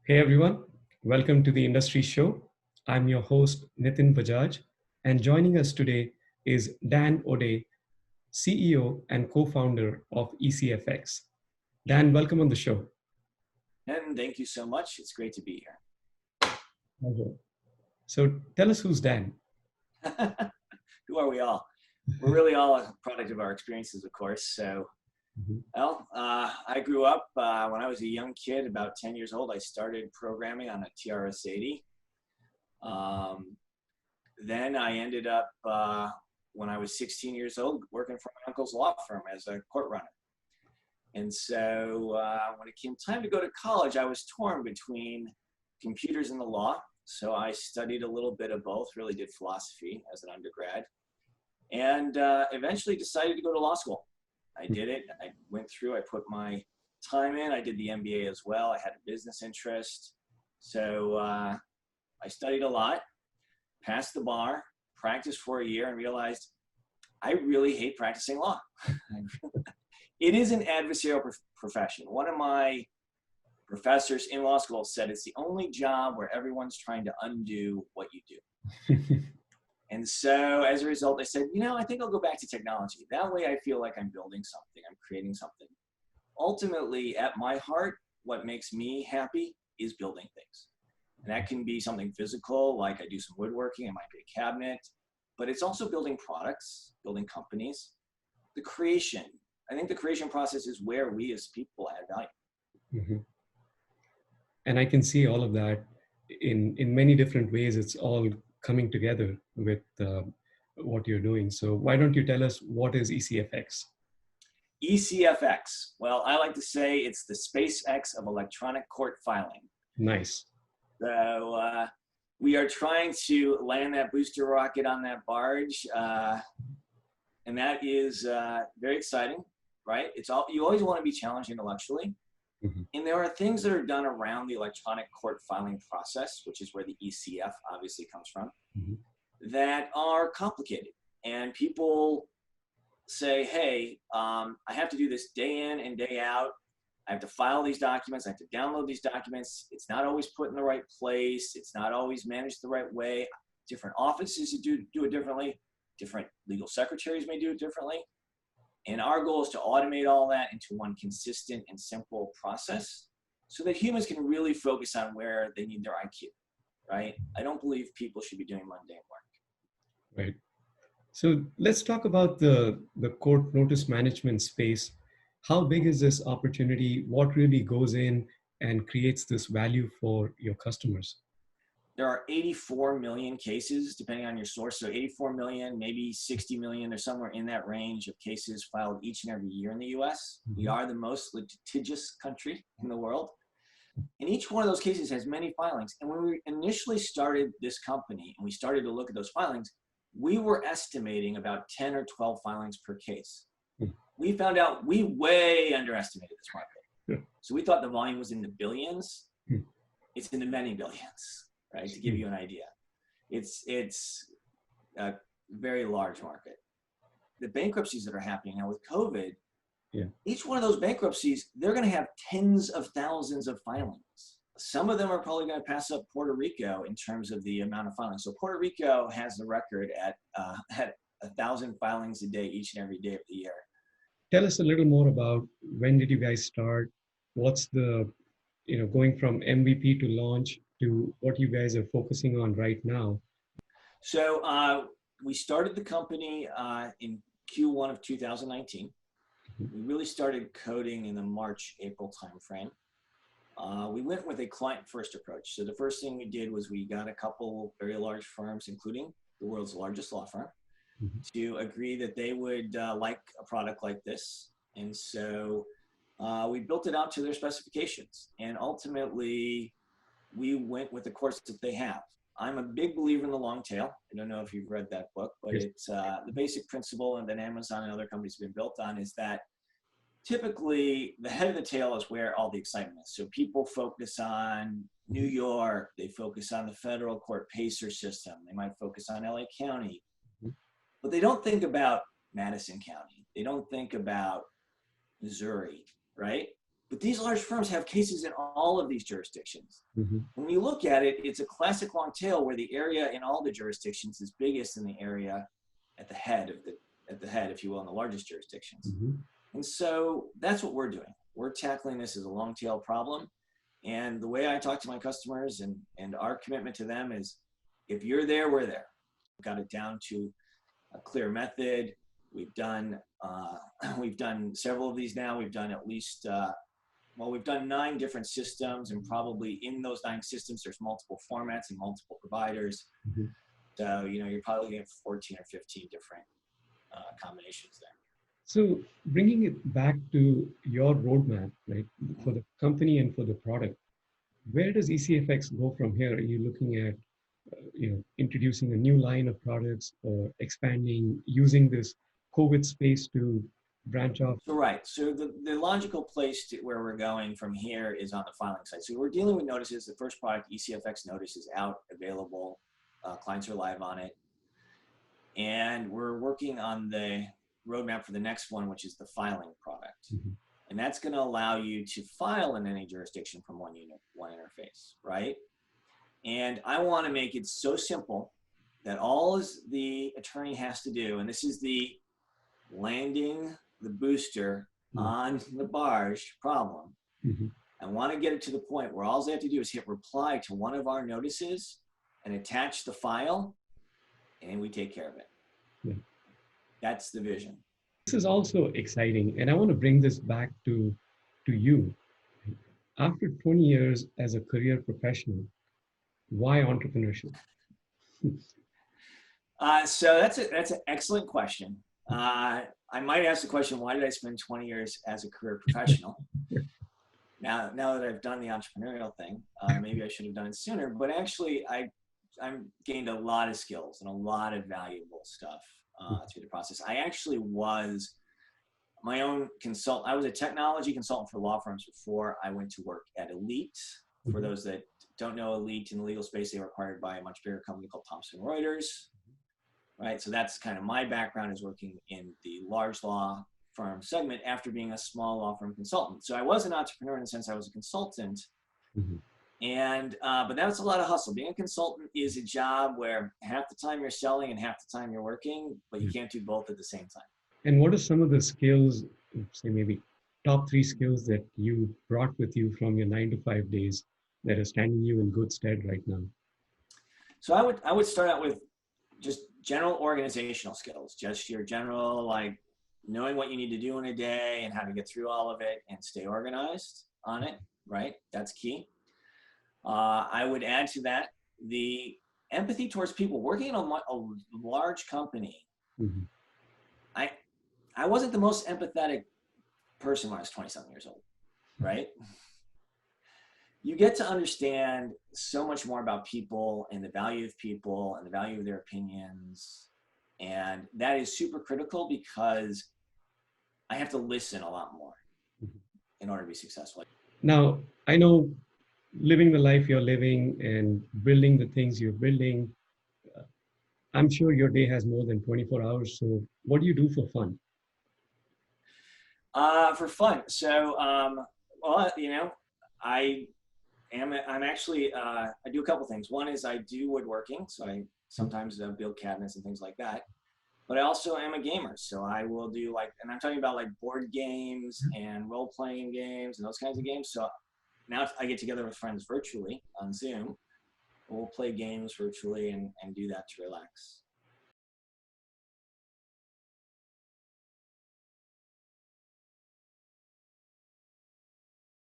Hey everyone, welcome to the Industry Show. I'm your host Nitin Bajaj, and joining us today is Dan O'Day, CEO and co-founder of ECFX. Dan, welcome on the show. And thank you so much. It's great to be Pleasure. So tell us who's Dan. here. Who are we all? We're really all a product of our experiences, of course. So, I grew up when I was a young kid, about 10 years old. I started programming on a TRS-80. Then I ended up, when I was 16 years old, working for my uncle's law firm as a court runner. And so when it came time to go to college, I was torn between computers and the law. So I studied a little bit of both, really did philosophy as an undergrad, and eventually decided to go to law school. I did it. I went through, I put my time in. I did the MBA as well. I had a business interest. So I studied a lot, passed the bar, practiced for a year, and realized I really hate practicing law. It is an adversarial profession. One of my professors in law school said it's the only job where everyone's trying to undo what you do. And so as a result, I said, I think I'll go back to technology. That way I feel like I'm building something, I'm creating something. Ultimately, at my heart, what makes me happy is building things. And that can be something physical, like I do some woodworking, it might be a cabinet, but it's also building products, building companies, the creation. I think the creation process is where we as people add value. Mm-hmm. And I can see all of that in many different ways. It's all coming together with what you're doing. So why don't you tell us what is ECFX? ECFX. Well, I like to say it's the SpaceX of electronic court filing. Nice. So we are trying to land that booster rocket on that barge. And that is very exciting, right? You always want to be challenged intellectually. Mm-hmm. And there are things that are done around the electronic court filing process, which is where the ECF obviously comes from, mm-hmm. that are complicated. And people say, hey, I have to do this day in and day out. I have to file these documents. I have to download these documents. It's not always put in the right place. It's not always managed the right way. Different offices do it differently. Different legal secretaries may do it differently. And our goal is to automate all that into one consistent and simple process so that humans can really focus on where they need their IQ, right? I don't believe people should be doing mundane work. Right. So let's talk about the court notice management space. How big is this opportunity? What really goes in and creates this value for your customers? There are 84 million cases, depending on your source. So 84 million, maybe 60 million, or somewhere in that range of cases filed each and every year in the US. Mm-hmm. We are the most litigious country in the world. And each one of those cases has many filings. And when we initially started this company and we started to look at those filings, we were estimating about 10 or 12 filings per case. Mm-hmm. We found out we way underestimated this market. Yeah. So we thought the volume was in the billions. Mm-hmm. It's in the many billions. Right, to give you an idea. It's a very large market. The bankruptcies that are happening now with COVID, yeah. Each one of those bankruptcies, they're going to have tens of thousands of filings. Some of them are probably going to pass up Puerto Rico in terms of the amount of filings. So Puerto Rico has the record at 1,000 filings a day, each and every day of the year. Tell us a little more about when did you guys start? What's the, going from MVP to launch to what you guys are focusing on right now? So we started the company in Q1 of 2019. Mm-hmm. We really started coding in the March, April timeframe. We went with a client-first approach. So the first thing we did was we got a couple very large firms, including the world's largest law firm, mm-hmm. to agree that they would like a product like this. And so we built it out to their specifications. And ultimately, we went with the course that they have. I'm a big believer in the long tail. I don't know if you've read that book, but yes. It's the basic principle and that Amazon and other companies have been built on is that typically the head of the tail is where all the excitement is. So people focus on New York, they focus on the federal court PACER system, they might focus on LA County, but they don't think about Madison County. They don't think about Missouri, right? But these large firms have cases in all of these jurisdictions. Mm-hmm. When you look at it, it's a classic long tail where the area in all the jurisdictions is biggest in the area at the head, if you will, in the largest jurisdictions. Mm-hmm. And so that's what we're doing. We're tackling this as a long tail problem. And the way I talk to my customers and our commitment to them is, if you're there, we're there. We've got it down to a clear method. We've done several of these now. We've done at least, we've done 9 different systems, and probably in those 9 systems, there's multiple formats and multiple providers. Mm-hmm. So, you're probably getting 14 or 15 different combinations there. So bringing it back to your roadmap, right, for the company and for the product, where does ECFX go from here? Are you looking at, introducing a new line of products or expanding, using this COVID space to branch off? So, right. So the logical place to where we're going from here is on the filing side. So we're dealing with notices. The first product, ECFX Notice, is out, available. Clients are live on it. And we're working on the roadmap for the next one, which is the filing product. Mm-hmm. And that's going to allow you to file in any jurisdiction from one unit, one interface, right? And I want to make it so simple that all the attorney has to do, and this is the landing the booster on the barge problem. Mm-hmm. I want to get it to the point where all they have to do is hit reply to one of our notices and attach the file, and we take care of it. Yeah. That's the vision. This is also exciting, and I want to bring this back to you. After 20 years as a career professional, why entrepreneurship? So that's an excellent question. I might ask the question, why did I spend 20 years as a career professional? Now that I've done the entrepreneurial thing, maybe I should have done it sooner. But actually, I've gained a lot of skills and a lot of valuable stuff through the process. I actually was my own consultant. I was a technology consultant for law firms before I went to work at Elite. For those that don't know Elite in the legal space, they were acquired by a much bigger company called Thomson Reuters. Right, so that's kind of my background, is working in the large law firm segment after being a small law firm consultant. So I was an entrepreneur in the sense I was a consultant. Mm-hmm. And but that was a lot of hustle. Being a consultant is a job where half the time you're selling and half the time you're working, but you can't do both at the same time. And what are some of the skills, say maybe top 3 skills that you brought with you from your 9-to-5 days that are standing you in good stead right now? So I would start out with just general organizational skills, just your general, like, knowing what you need to do in a day and how to get through all of it and stay organized on it, right? That's key. I would add to that the empathy towards people. Working in a large company, Mm-hmm. I wasn't the most empathetic person when I was 27 years old, right? You get to understand so much more about people and the value of people and the value of their opinions. And that is super critical because I have to listen a lot more in order to be successful. Now, I know living the life you're living and building the things you're building, I'm sure your day has more than 24 hours. So what do you do for fun? For fun. So, I'm actually, I do a couple things. One is I do woodworking. So I sometimes build cabinets and things like that. But I also am a gamer. So I will do and I'm talking about board games and role-playing games and those kinds of games. So now I get together with friends virtually on Zoom. We'll play games virtually and do that to relax.